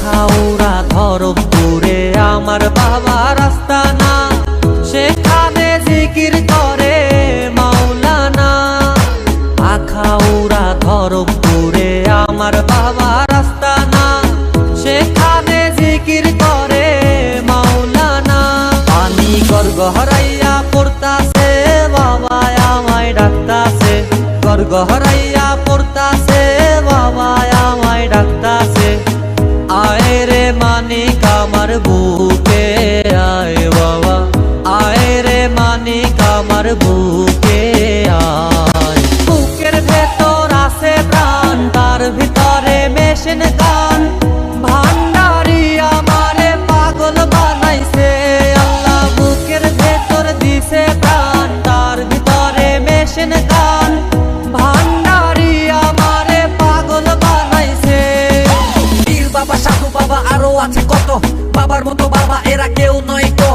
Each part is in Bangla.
আখাউড়া ধরমপুরে আমার বাবার আস্তানা, সেখানে জিকির করে মাওলানা। আখাউড়া ধরমপুরে আমার বাবার আস্তানা, সেখানে জিকির করে মাওলানা। পানি গড়গড়াইয়া পড়তাছে বাবা আমায় ডাকতাছে, গড়গড়াইয়া পড়তাছে বাবা আমায় ডাকতাছে। আয় রে মানিক আমার বুকে আয় বাবা, আয় রে মানিক আমার বুকে আয়। বুকের ভেতর আছে প্রাণ, তার ভিতরে মেশিন গান। ভান্ডারি আমারে পাগল বানাইছে আল্লাহ, বুকের ভেতর দিছে প্রাণ, তার ভিতরে মেশিন গান। ভান্ডারি আমারে পাগল বানাইছে। পীর বাবা, সাধু বাবা, আরো আছে কত, বাবার মতো বাবা এরা কেউ নয় তো।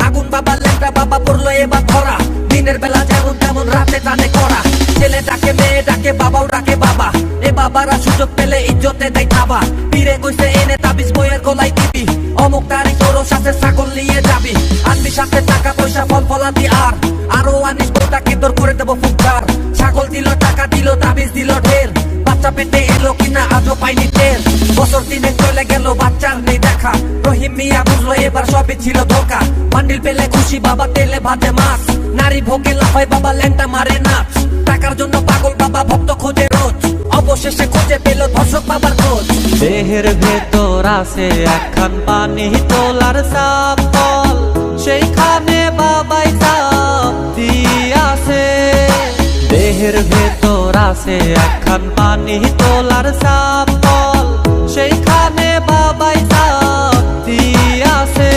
আগুন বাবা, ল্যাংটা বাবা পড়লো এবার ধরা, দিনের বেলা যেমন তেমন রাতে টানে করা। ছেলে ডাকে মেয়ে ডাকে বাবাও ডাকে বাবা, এ বাবারা সুযোগ পেলে ইজ্জতে দেয় থাবা। পীরে কইছে এনে তাবিজ বইয়ের গলায় দিবি, অমুক তারিখ তোর সাথে ছাগল নিয়ে যাবি। আনবি সাথে টাকা পয়সা ফল ফলাদি আর আরো আনিস বউটাকে তোর করে দেবো ফুটকার। ছাগল দিল টাকা দিল তাবিজ দিল ঢের, বাচ্চা পেটে এলো কিনা আজও পাইনি টের। বছর দিনে চলে গেল বাচ্চার নেই দেখা, রহিম মিয়া বুঝলো এবার সবই ছিল ধোকা। বান্ডিল পেলে খুশি বাবা তেলে ভাজে মাছ, নারী ভোগে লাফায় বাবা ল্যাংটা মারে নাচ। টাকার জন্য পাগল বাবা ভক্ত খোঁজে রোজ, অবশেষে খুঁজে পেল ধর্ষক বাবার খোঁজ। দেহের ভেতর আছে একখান পানি তোলার সাপ কল, সেইখানে বাবাই সাপ দিয়াছে। দেহের ভেতর আছে একখান পানি তোলার সাপ কল, সেইখানে বাবাই সাপ দিয়াছে।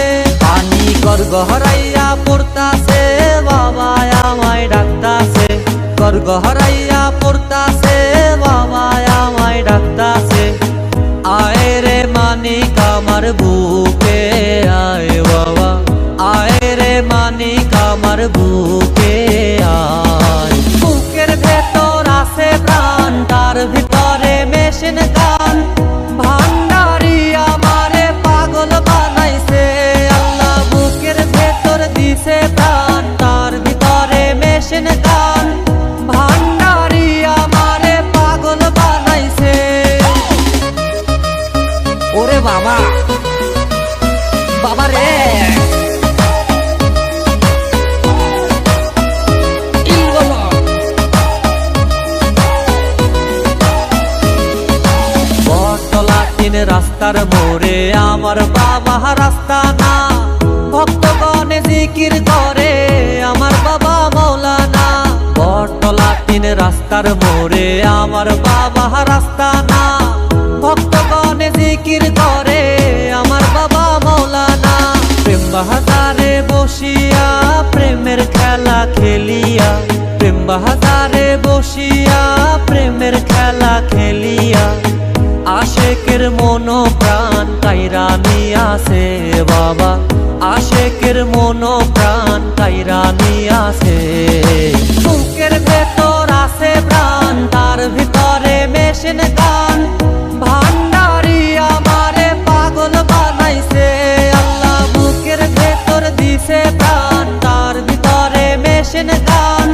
পানি গড়গড়াইয়া পড়তাছে বাবা আমায় ডাকতাছে, গড়গড়াইয়া পড়তাছে বাবা আমায় ডাকতাছে। আয় রে মানিক আমার বুকে আয় বাবা, আয় রে মানিক আমার বুকে আয়। বুকের ভেতর আছে প্রাণ, তার ভিতরে মেশিন গান। ভান্ডারি আমারে পাগল বানাইছে আল্লাহ, বুকের ভেতর দিছে প্রাণ, তার ভিতরে মেশিন গান। ভান্ডারি আমারে পাগল বানাইছে। ওরে বাবা, বাবা রে বটতলা তিন রাস্তার মোড়ে আমার বাবা রাস্তা না, ভক্তগণে জিকির করে আমার বাবা মাওলানা। বটতলা তিন রাস্তার মোড়ে আমার বাবা রাস্তা না, ভক্তগণে জিকির করে আমার বাবা মাওলানা। প্রেম বাহাজারে বসিয়া প্রেমের খেলা খেলিয়া, প্রেম বাহাজারে বসিয়া প্রেমের খেলা খেলিয়া। আশেকের মন প্রাণ কাইরা নিয়াছে বাবা, আশেকের মন প্রাণ কাইরা নিয়াছে। বুকের ভেতর আছে প্রাণ, তার ভিতরে মেশিন গান। ভান্ডারি আমারে পাগল বানাইছে আল্লাহ, বুকের ভেতর দিছে প্রাণ, তার ভিতরে মেশিন গান।